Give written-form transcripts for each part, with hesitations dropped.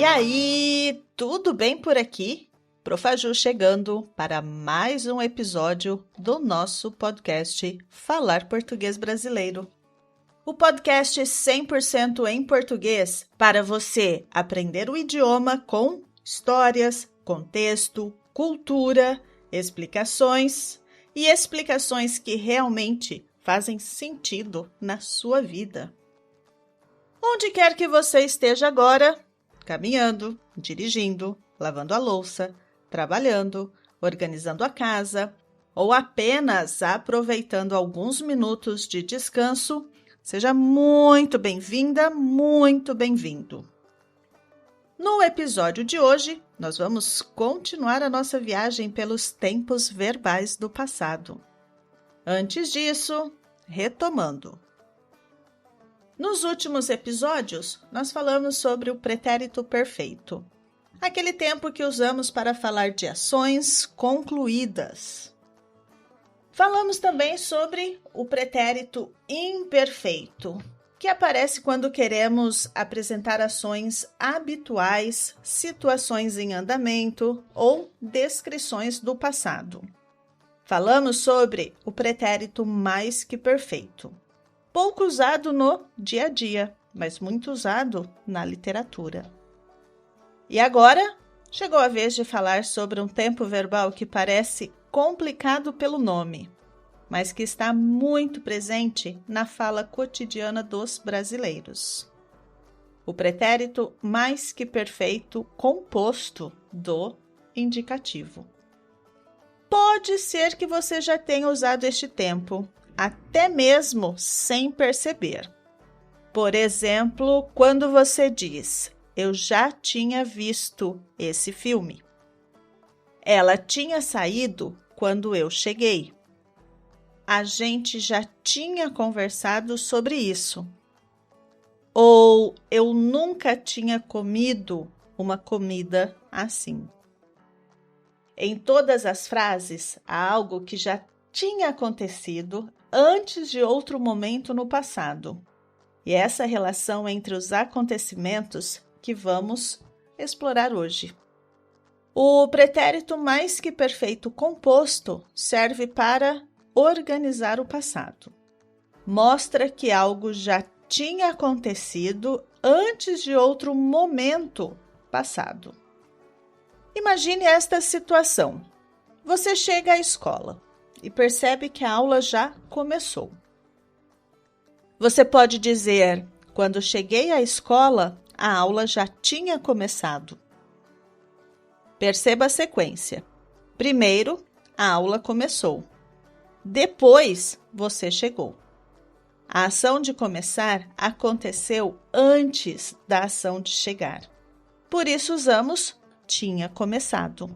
aí, tudo bem por aqui? Profaju chegando para mais um episódio do nosso podcast Falar Português Brasileiro. O podcast 100% em português para você aprender o idioma com histórias, contexto, cultura, explicações e explicações que realmente fazem sentido na sua vida. Onde quer que você esteja agora, caminhando, dirigindo, lavando a louça, trabalhando, organizando a casa ou apenas aproveitando alguns minutos de descanso, seja muito bem-vinda, muito bem-vindo. No episódio de hoje, nós vamos continuar a nossa viagem pelos tempos verbais do passado. Antes disso, retomando. Nos últimos episódios, nós falamos sobre o pretérito perfeito, aquele tempo que usamos para falar de ações concluídas. Falamos também sobre o pretérito imperfeito, que aparece quando queremos apresentar ações habituais, situações em andamento ou descrições do passado. Falamos sobre o pretérito mais que perfeito, pouco usado no dia a dia, mas muito usado na literatura. E agora, chegou a vez de falar sobre um tempo verbal que parece complicado pelo nome, mas que está muito presente na fala cotidiana dos brasileiros. O pretérito mais que perfeito composto do indicativo. Pode ser que você já tenha usado este tempo, até mesmo sem perceber. Por exemplo, quando você diz, eu já tinha visto esse filme. Ela tinha saído quando eu cheguei. A gente já tinha conversado sobre isso. Ou eu nunca tinha comido uma comida assim. Em todas as frases, há algo que já tinha acontecido antes de outro momento no passado. E é essa relação entre os acontecimentos que vamos explorar hoje. O pretérito mais que perfeito composto serve para organizar o passado. Mostra que algo já tinha acontecido antes de outro momento passado. Imagine esta situação. Você chega à escola e percebe que a aula já começou. Você pode dizer, quando cheguei à escola, a aula já tinha começado. Perceba a sequência. Primeiro, a aula começou. Depois, você chegou. A ação de começar aconteceu antes da ação de chegar. Por isso, usamos tinha começado.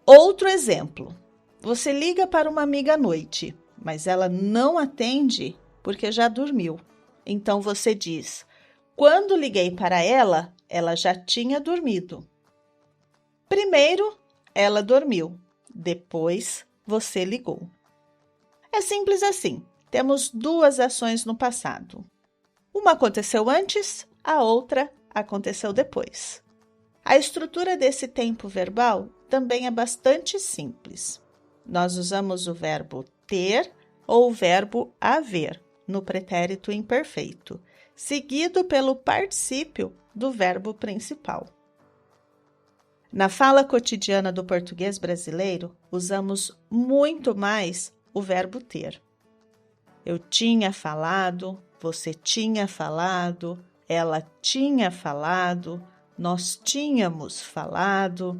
Outro exemplo. Você liga para uma amiga à noite, mas ela não atende porque já dormiu. Então você diz, quando liguei para ela, ela já tinha dormido. Primeiro, ela dormiu. Depois, você ligou. É simples assim. Temos duas ações no passado. Uma aconteceu antes, a outra aconteceu depois. A estrutura desse tempo verbal também é bastante simples. Nós usamos o verbo ter ou o verbo haver no pretérito imperfeito, seguido pelo particípio do verbo principal. Na fala cotidiana do português brasileiro, usamos muito mais o verbo ter. Eu tinha falado, você tinha falado, ela tinha falado, nós tínhamos falado,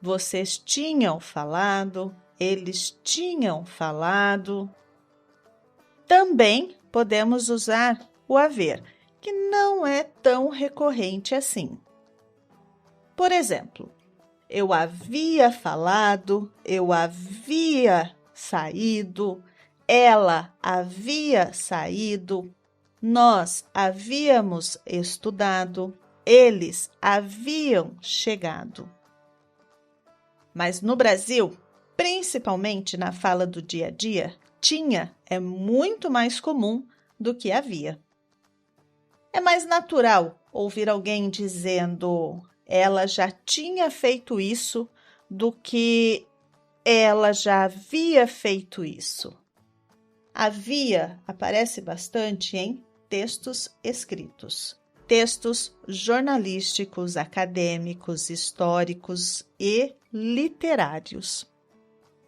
vocês tinham falado, eles tinham falado. Também podemos usar o haver, que não é tão recorrente assim. Por exemplo, eu havia falado, eu havia saído, ela havia saído, nós havíamos estudado, eles haviam chegado. Mas no Brasil, principalmente na fala do dia a dia, tinha é muito mais comum do que havia. É mais natural ouvir alguém dizendo ela já tinha feito isso do que ela já havia feito isso. Havia aparece bastante em textos escritos, textos jornalísticos, acadêmicos, históricos e literários.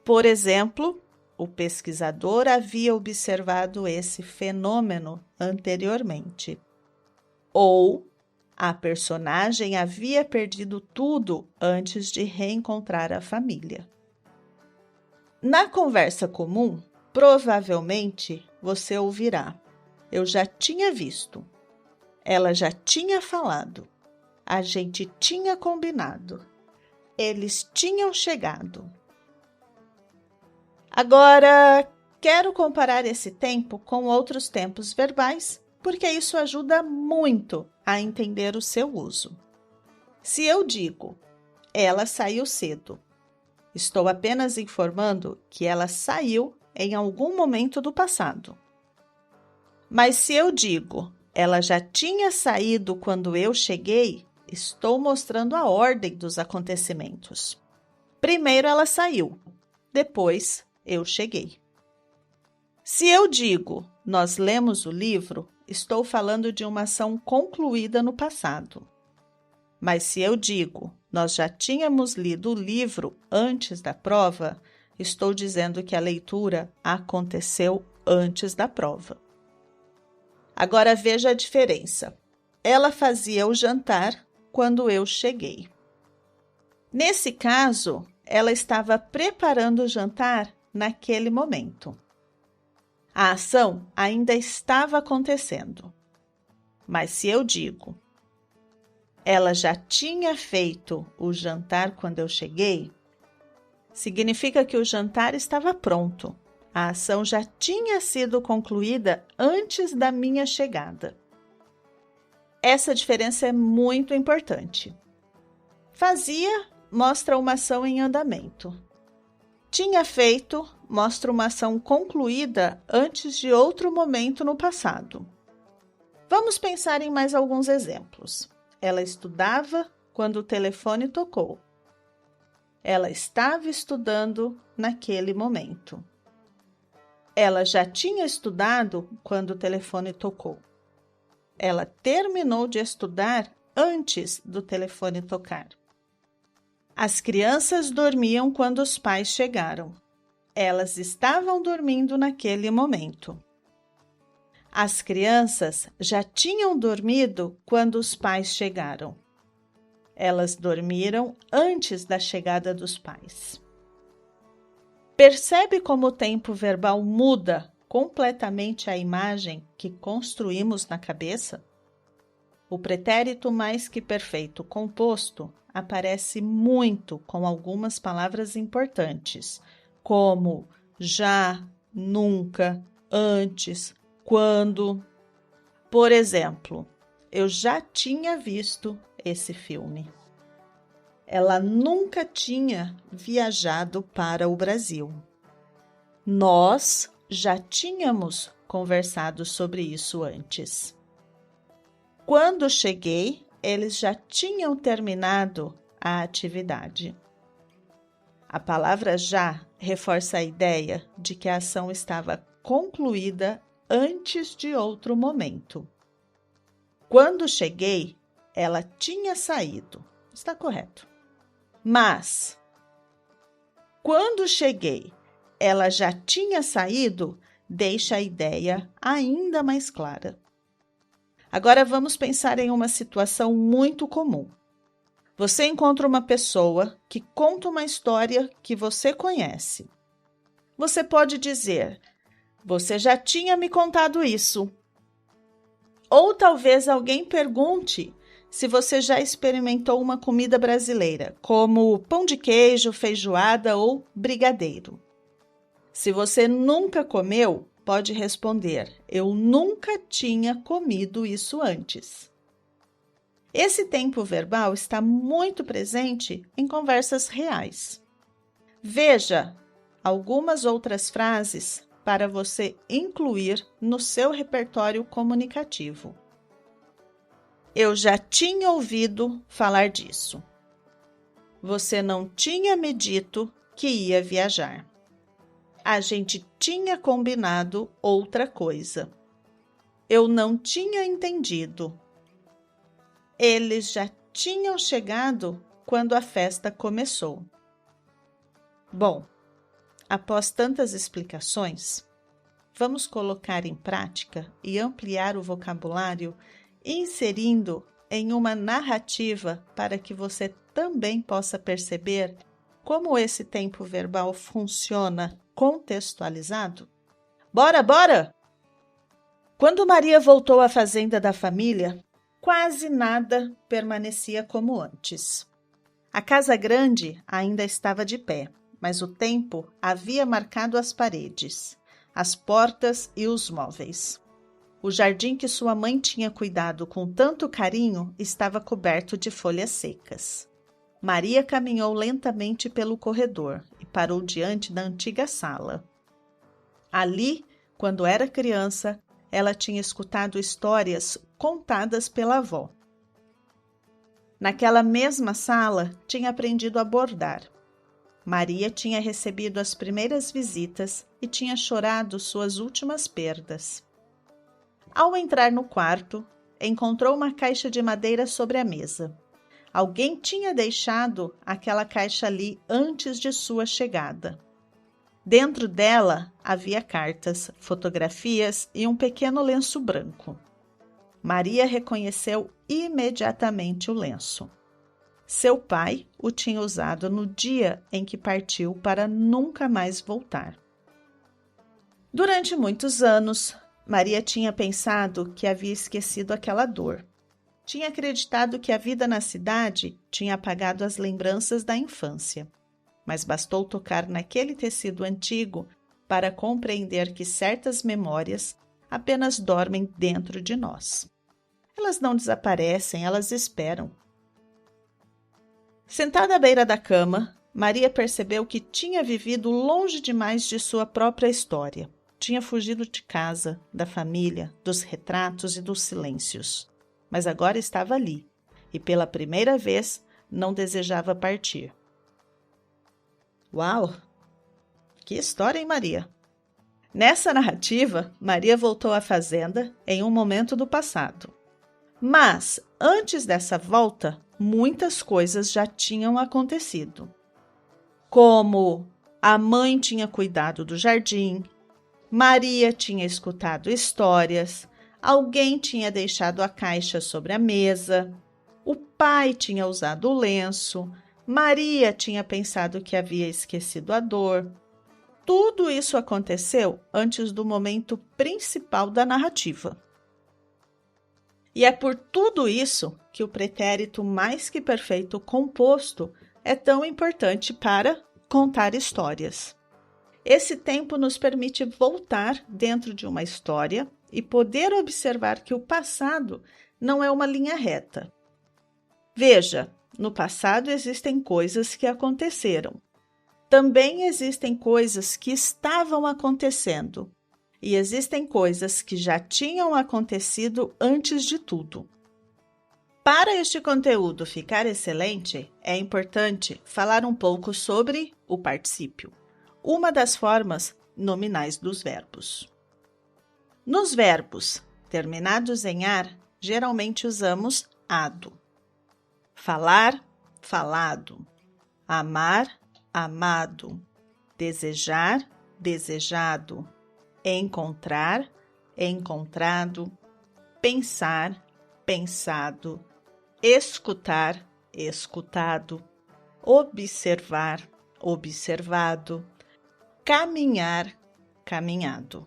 Por exemplo, o pesquisador havia observado esse fenômeno anteriormente. Ou a personagem havia perdido tudo antes de reencontrar a família. Na conversa comum, provavelmente você ouvirá: eu já tinha visto, ela já tinha falado, a gente tinha combinado, eles tinham chegado. Agora, quero comparar esse tempo com outros tempos verbais, porque isso ajuda muito a entender o seu uso. Se eu digo, ela saiu cedo, estou apenas informando que ela saiu em algum momento do passado. Mas se eu digo, ela já tinha saído quando eu cheguei, estou mostrando a ordem dos acontecimentos. Primeiro ela saiu, depois eu cheguei. Se eu digo, nós lemos o livro, estou falando de uma ação concluída no passado. Mas se eu digo, nós já tínhamos lido o livro antes da prova, estou dizendo que a leitura aconteceu antes da prova. Agora veja a diferença. Ela fazia o jantar quando eu cheguei. Nesse caso, ela estava preparando o jantar naquele momento. A ação ainda estava acontecendo. Mas se eu digo, ela já tinha feito o jantar quando eu cheguei, significa que o jantar estava pronto. A ação já tinha sido concluída antes da minha chegada. Essa diferença é muito importante. Fazia mostra uma ação em andamento. Tinha feito mostra uma ação concluída antes de outro momento no passado. Vamos pensar em mais alguns exemplos. Ela estudava quando o telefone tocou. Ela estava estudando naquele momento. Ela já tinha estudado quando o telefone tocou. Ela terminou de estudar antes do telefone tocar. As crianças dormiam quando os pais chegaram. Elas estavam dormindo naquele momento. As crianças já tinham dormido quando os pais chegaram. Elas dormiram antes da chegada dos pais. Percebe como o tempo verbal muda completamente a imagem que construímos na cabeça? O pretérito mais que perfeito composto aparece muito com algumas palavras importantes, como já, nunca, antes, quando. Por exemplo, eu já tinha visto esse filme. Ela nunca tinha viajado para o Brasil. Nós já tínhamos conversado sobre isso antes. Quando cheguei, eles já tinham terminado a atividade. A palavra já reforça a ideia de que a ação estava concluída antes de outro momento. Quando cheguei, ela tinha saído. Está correto. Mas, quando cheguei, ela já tinha saído, deixa a ideia ainda mais clara. Agora vamos pensar em uma situação muito comum. Você encontra uma pessoa que conta uma história que você conhece. Você pode dizer, você já tinha me contado isso. Ou talvez alguém pergunte se você já experimentou uma comida brasileira, como pão de queijo, feijoada ou brigadeiro. Se você nunca comeu, pode responder, eu nunca tinha comido isso antes. Esse tempo verbal está muito presente em conversas reais. Veja algumas outras frases para você incluir no seu repertório comunicativo. Eu já tinha ouvido falar disso. Você não tinha me dito que ia viajar. A gente tinha combinado outra coisa. Eu não tinha entendido. Eles já tinham chegado quando a festa começou. Bom, após tantas explicações, vamos colocar em prática e ampliar o vocabulário, inserindo em uma narrativa para que você também possa perceber como esse tempo verbal funciona contextualizado? Bora, bora! Quando Maria voltou à fazenda da família, quase nada permanecia como antes. A casa grande ainda estava de pé, mas o tempo havia marcado as paredes, as portas e os móveis. O jardim que sua mãe tinha cuidado com tanto carinho estava coberto de folhas secas. Maria caminhou lentamente pelo corredor e parou diante da antiga sala. Ali, quando era criança, ela tinha escutado histórias contadas pela avó. Naquela mesma sala, tinha aprendido a bordar. Maria tinha recebido as primeiras visitas e tinha chorado suas últimas perdas. Ao entrar no quarto, encontrou uma caixa de madeira sobre a mesa. Alguém tinha deixado aquela caixa ali antes de sua chegada. Dentro dela havia cartas, fotografias e um pequeno lenço branco. Maria reconheceu imediatamente o lenço. Seu pai o tinha usado no dia em que partiu para nunca mais voltar. Durante muitos anos, Maria tinha pensado que havia esquecido aquela dor. Tinha acreditado que a vida na cidade tinha apagado as lembranças da infância. Mas bastou tocar naquele tecido antigo para compreender que certas memórias apenas dormem dentro de nós. Elas não desaparecem, elas esperam. Sentada à beira da cama, Maria percebeu que tinha vivido longe demais de sua própria história. Tinha fugido de casa, da família, dos retratos e dos silêncios. Mas agora estava ali, e pela primeira vez não desejava partir. Uau! Que história, hein, Maria? Nessa narrativa, Maria voltou à fazenda em um momento do passado. Mas, antes dessa volta, muitas coisas já tinham acontecido. Como a mãe tinha cuidado do jardim, Maria tinha escutado histórias, alguém tinha deixado a caixa sobre a mesa, o pai tinha usado o lenço, Maria tinha pensado que havia esquecido a dor. Tudo isso aconteceu antes do momento principal da narrativa. E é por tudo isso que o pretérito mais que perfeito composto é tão importante para contar histórias. Esse tempo nos permite voltar dentro de uma história e poder observar que o passado não é uma linha reta. Veja, no passado existem coisas que aconteceram. Também existem coisas que estavam acontecendo. E existem coisas que já tinham acontecido antes de tudo. Para este conteúdo ficar excelente, é importante falar um pouco sobre o particípio, uma das formas nominais dos verbos. Nos verbos terminados em ar, geralmente usamos ado. Falar, falado. Amar, amado. Desejar, desejado. Encontrar, encontrado. Pensar, pensado. Escutar, escutado. Observar, observado. Caminhar, caminhado.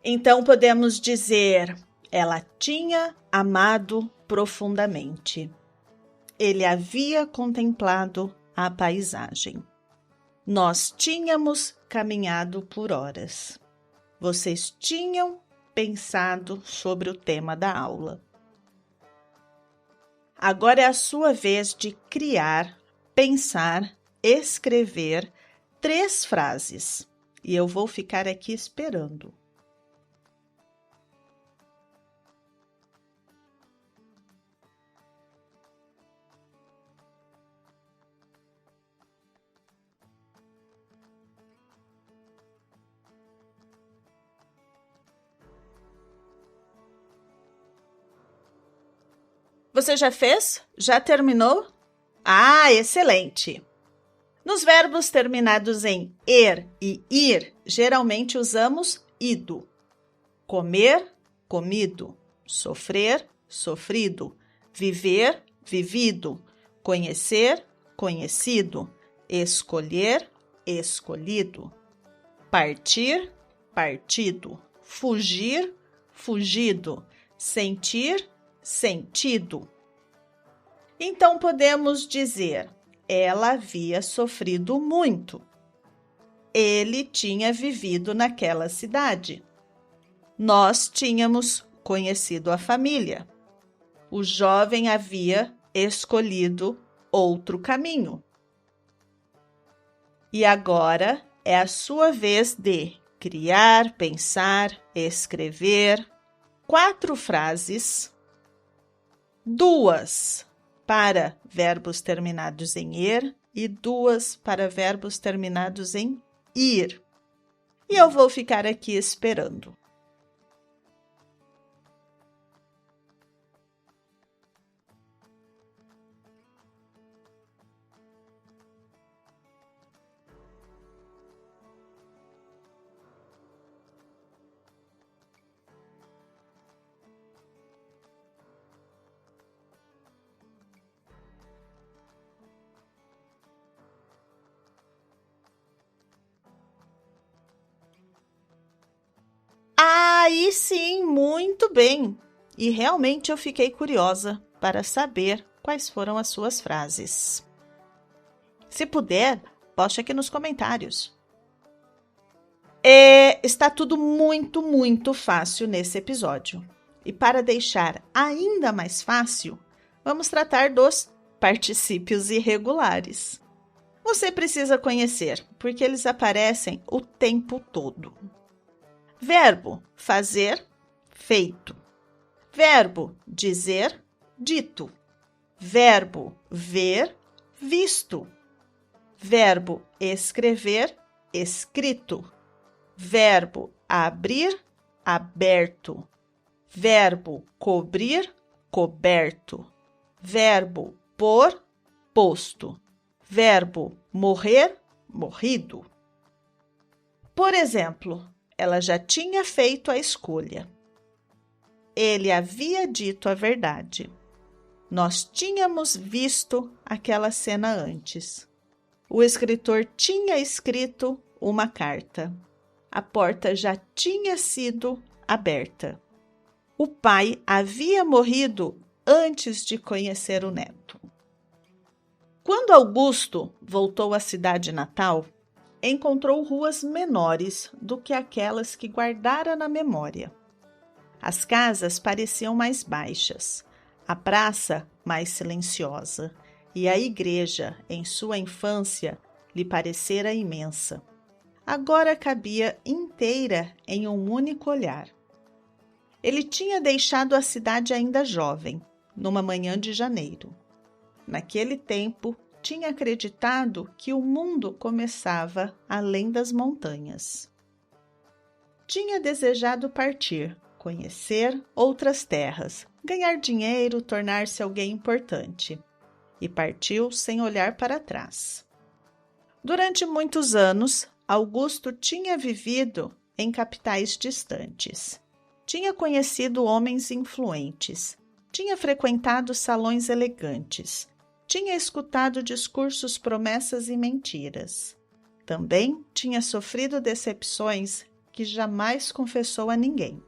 Então podemos dizer: ela tinha amado profundamente. Ele havia contemplado a paisagem. Nós tínhamos caminhado por horas. Vocês tinham pensado sobre o tema da aula. Agora é a sua vez de criar, pensar, escrever 3 frases. E eu vou ficar aqui esperando. Você já fez? Já terminou? Ah, excelente! Nos verbos terminados em er e ir, geralmente usamos ido. Comer, comido. Sofrer, sofrido. Viver, vivido. Conhecer, conhecido. Escolher, escolhido. Partir, partido. Fugir, fugido. Sentir, sentido. Então podemos dizer: ela havia sofrido muito. Ele tinha vivido naquela cidade. Nós tínhamos conhecido a família. O jovem havia escolhido outro caminho. E agora é a sua vez de criar, pensar, escrever 4 frases, 2 para verbos terminados em er e 2 para verbos terminados em ir. E eu vou ficar aqui esperando. Aí sim, muito bem! E realmente eu fiquei curiosa para saber quais foram as suas frases. Se puder, poste aqui nos comentários. Está tudo muito fácil nesse episódio. E para deixar ainda mais fácil, vamos tratar dos particípios irregulares. Você precisa conhecer, porque eles aparecem o tempo todo. Verbo fazer, feito. Verbo dizer, dito. Verbo ver, visto. Verbo escrever, escrito. Verbo abrir, aberto. Verbo cobrir, coberto. Verbo pôr, posto. Verbo morrer, morrido. Por exemplo, ela já tinha feito a escolha. Ele havia dito a verdade. Nós tínhamos visto aquela cena antes. O escritor tinha escrito uma carta. A porta já tinha sido aberta. O pai havia morrido antes de conhecer o neto. Quando Augusto voltou à cidade natal, encontrou ruas menores do que aquelas que guardara na memória. As casas pareciam mais baixas, a praça mais silenciosa e a igreja, em sua infância, lhe parecera imensa. Agora cabia inteira em um único olhar. Ele tinha deixado a cidade ainda jovem, numa manhã de janeiro. Naquele tempo, tinha acreditado que o mundo começava além das montanhas. Tinha desejado partir, conhecer outras terras, ganhar dinheiro, tornar-se alguém importante. E partiu sem olhar para trás. Durante muitos anos, Augusto tinha vivido em capitais distantes. Tinha conhecido homens influentes. Tinha frequentado salões elegantes. Tinha escutado discursos, promessas e mentiras. Também tinha sofrido decepções que jamais confessou a ninguém.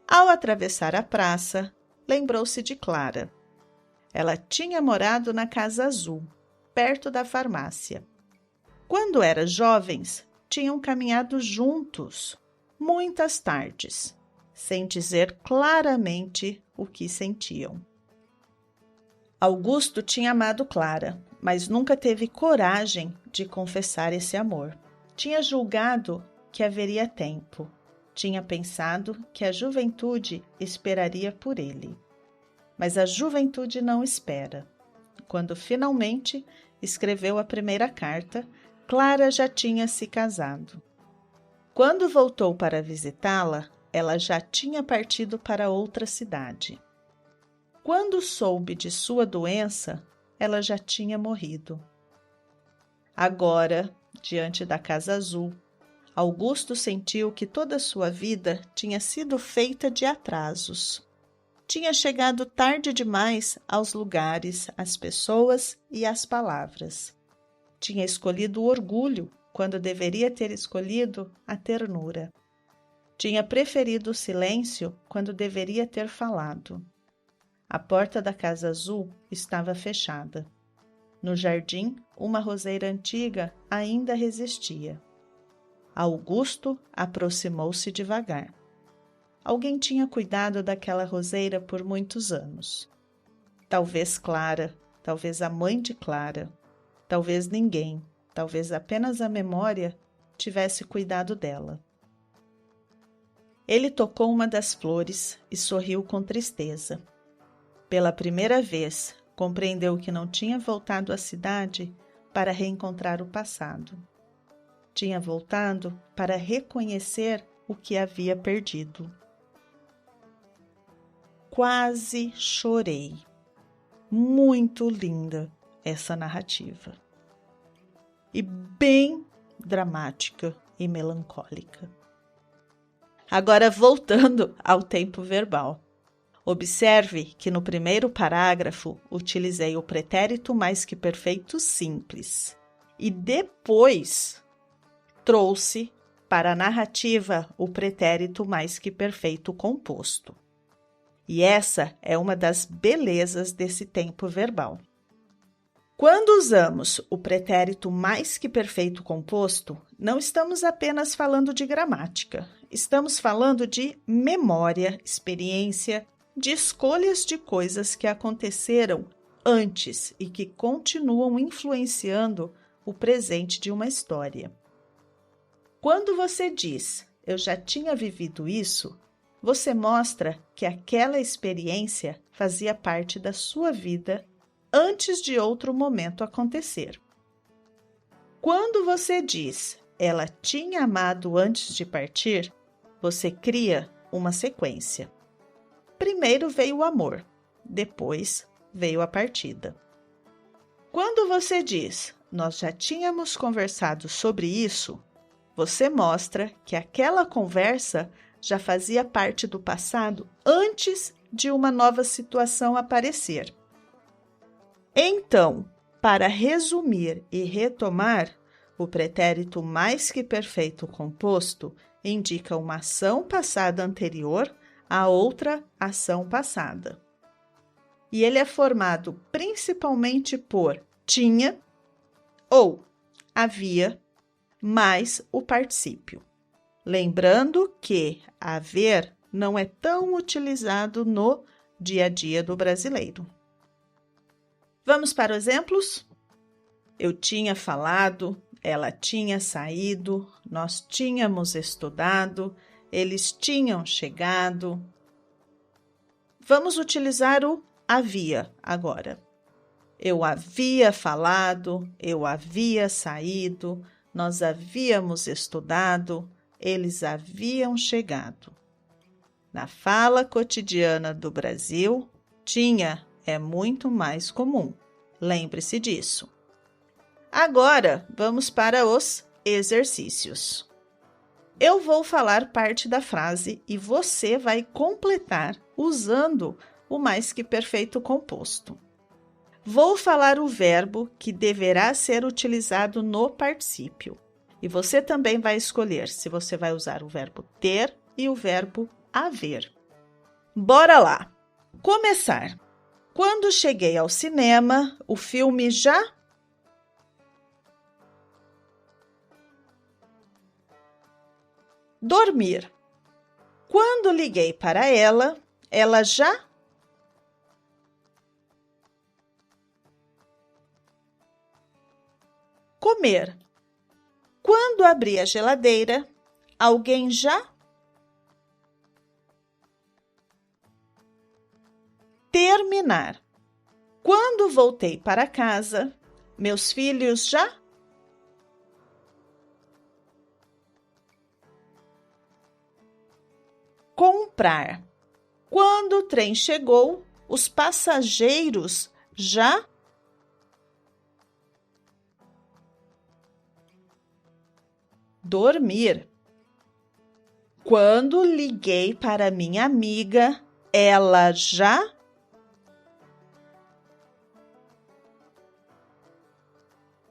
Ao atravessar a praça, lembrou-se de Clara. Ela tinha morado na Casa Azul, perto da farmácia. Quando eram jovens, tinham caminhado juntos, muitas tardes, sem dizer claramente o que sentiam. Augusto tinha amado Clara, mas nunca teve coragem de confessar esse amor. Tinha julgado que haveria tempo. Tinha pensado que a juventude esperaria por ele. Mas a juventude não espera. Quando finalmente escreveu a primeira carta, Clara já tinha se casado. Quando voltou para visitá-la, ela já tinha partido para outra cidade. Quando soube de sua doença, ela já tinha morrido. Agora, diante da Casa Azul, Augusto sentiu que toda a sua vida tinha sido feita de atrasos. Tinha chegado tarde demais aos lugares, às pessoas e às palavras. Tinha escolhido o orgulho quando deveria ter escolhido a ternura. Tinha preferido o silêncio quando deveria ter falado. A porta da Casa Azul estava fechada. No jardim, uma roseira antiga ainda resistia. Augusto aproximou-se devagar. Alguém tinha cuidado daquela roseira por muitos anos. Talvez Clara, talvez a mãe de Clara, talvez ninguém, talvez apenas a memória tivesse cuidado dela. Ele tocou uma das flores e sorriu com tristeza. Pela primeira vez, compreendeu que não tinha voltado à cidade para reencontrar o passado. Tinha voltado para reconhecer o que havia perdido. Quase chorei. Muito linda essa narrativa. E bem dramática e melancólica. Agora, voltando ao tempo verbal. Observe que no primeiro parágrafo utilizei o pretérito mais que perfeito simples e depois trouxe para a narrativa o pretérito mais que perfeito composto. E essa é uma das belezas desse tempo verbal. Quando usamos o pretérito mais que perfeito composto, não estamos apenas falando de gramática, estamos falando de memória, experiência, de escolhas de coisas que aconteceram antes e que continuam influenciando o presente de uma história. Quando você diz, eu já tinha vivido isso, você mostra que aquela experiência fazia parte da sua vida antes de outro momento acontecer. Quando você diz, ela tinha amado antes de partir, você cria uma sequência. Primeiro veio o amor, depois veio a partida. Quando você diz, nós já tínhamos conversado sobre isso, você mostra que aquela conversa já fazia parte do passado antes de uma nova situação aparecer. Então, para resumir e retomar, o pretérito mais que perfeito composto indica uma ação passada anterior a outra ação passada. E ele é formado principalmente por tinha ou havia mais o particípio. Lembrando que haver não é tão utilizado no dia a dia do brasileiro. Vamos para os exemplos? Eu tinha falado, ela tinha saído, nós tínhamos estudado, eles tinham chegado. Vamos utilizar o havia agora. Eu havia falado, eu havia saído, nós havíamos estudado, eles haviam chegado. Na fala cotidiana do Brasil, tinha é muito mais comum. Lembre-se disso. Agora, vamos para os exercícios. Eu vou falar parte da frase e você vai completar usando o mais que perfeito composto. Vou falar o verbo que deverá ser utilizado no particípio. E você também vai escolher se você vai usar o verbo ter e o verbo haver. Bora lá! Começar. Quando cheguei ao cinema, o filme já... Dormir. Quando liguei para ela, ela já... Comer. Quando abri a geladeira, alguém já... Terminar. Quando voltei para casa, meus filhos já... Comprar. Quando o trem chegou, os passageiros já dormir. Quando liguei para minha amiga, ela já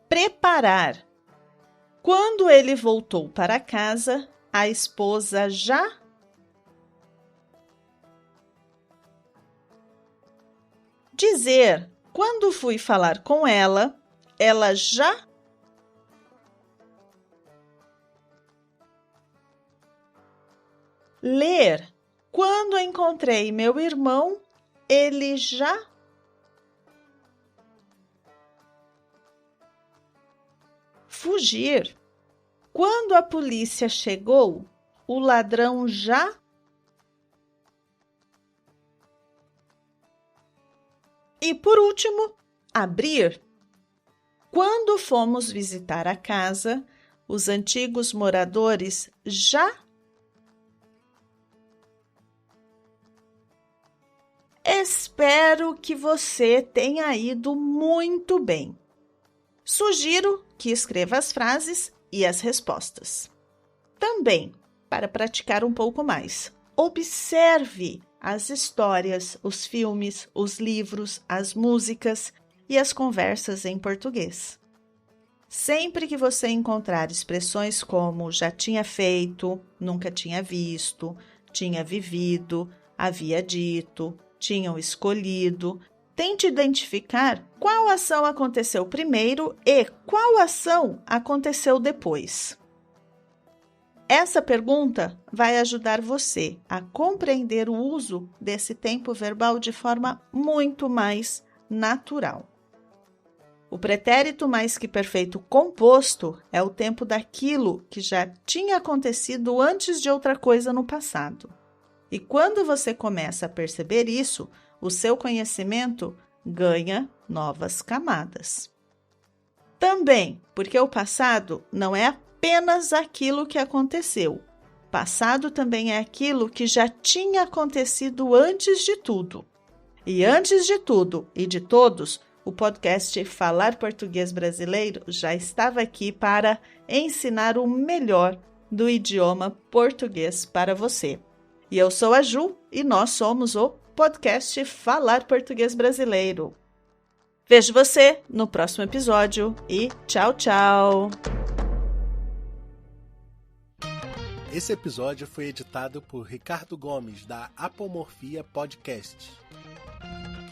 preparar. Quando ele voltou para casa, a esposa já dizer. Quando fui falar com ela, ela já ler. Quando encontrei meu irmão, ele já fugir. Quando a polícia chegou, o ladrão já e por último, abrir. Quando fomos visitar a casa, os antigos moradores já Espero que você tenha ido muito bem. Sugiro que escreva as frases e as respostas. Também, para praticar um pouco mais, observe as histórias, os filmes, os livros, as músicas e as conversas em português. Sempre que você encontrar expressões como já tinha feito, nunca tinha visto, tinha vivido, havia dito, tinham escolhido, tente identificar qual ação aconteceu primeiro e qual ação aconteceu depois. Essa pergunta vai ajudar você a compreender o uso desse tempo verbal de forma muito mais natural. O pretérito mais que perfeito composto é o tempo daquilo que já tinha acontecido antes de outra coisa no passado. E quando você começa a perceber isso, o seu conhecimento ganha novas camadas. Também, porque o passado não é apenas aquilo que aconteceu. Passado também é aquilo que já tinha acontecido antes de tudo. E antes de tudo e de todos, o podcast Falar Português Brasileiro já estava aqui para ensinar o melhor do idioma português para você. E eu sou a Ju e nós somos o podcast Falar Português Brasileiro. Vejo você no próximo episódio e tchau, tchau! Esse episódio foi editado por Ricardo Gomes, da Apomorfia Podcast.